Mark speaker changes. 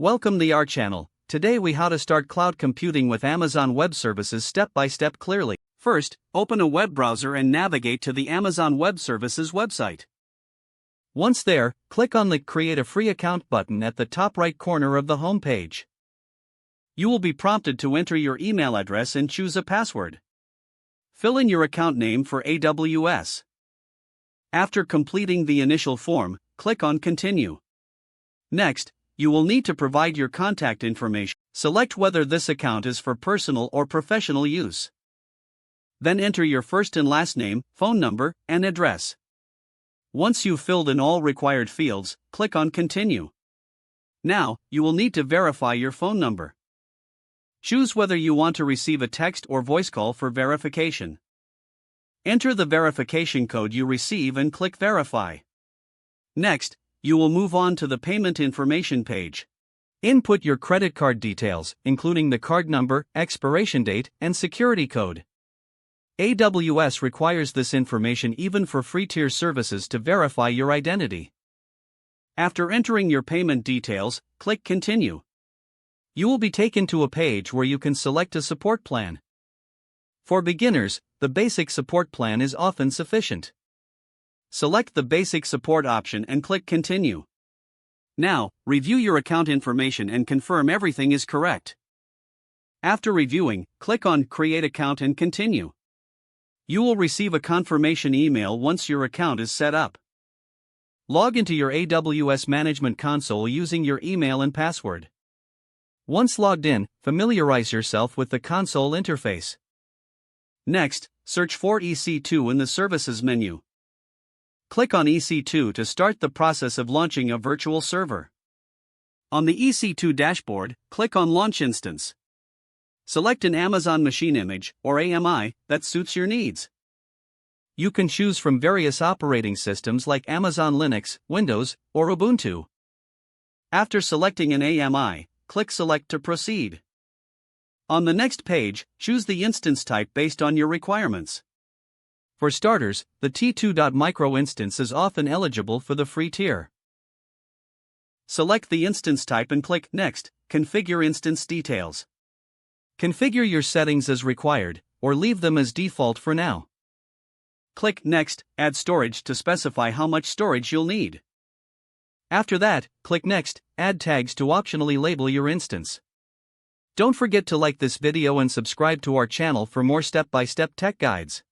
Speaker 1: Welcome to our channel. Today we how to start cloud computing with Amazon Web Services step by step clearly. First, open a web browser and navigate to the Amazon Web Services website. Once there, click on the Create a Free Account button at the top right corner of the home page. You will be prompted to enter your email address and choose a password. Fill in your account name for AWS. After completing the initial form, click on Continue. Next, you will need to provide your contact information. Select whether this account is for personal or professional use. Then enter your first and last name, phone number, and address. Once you've filled in all required fields, click on Continue. Now, you will need to verify your phone number. Choose whether you want to receive a text or voice call for verification. Enter the verification code you receive and click Verify. Next, you will move on to the payment information page. Input your credit card details, including the card number, expiration date, and security code. AWS requires this information even for free tier services to verify your identity. After entering your payment details, click Continue. You will be taken to a page where you can select a support plan. For beginners, the basic support plan is often sufficient. Select the basic support option and click Continue. Now, review your account information and confirm everything is correct. After reviewing, click on Create Account and Continue. You will receive a confirmation email once your account is set up. Log into your AWS Management Console using your email and password. Once logged in, familiarize yourself with the console interface. Next, search for EC2 in the Services menu. Click on EC2 to start the process of launching a virtual server. On the EC2 dashboard, click on Launch Instance. Select an Amazon Machine Image, or AMI, that suits your needs. You can choose from various operating systems like Amazon Linux, Windows, or Ubuntu. After selecting an AMI, click Select to proceed. On the next page, choose the instance type based on your requirements. For starters, the T2.micro instance is often eligible for the free tier. Select the instance type and click Next, Configure Instance Details. Configure your settings as required, or leave them as default for now. Click Next, Add Storage to specify how much storage you'll need. After that, click Next, Add Tags to optionally label your instance. Don't forget to like this video and subscribe to our channel for more step-by-step tech guides.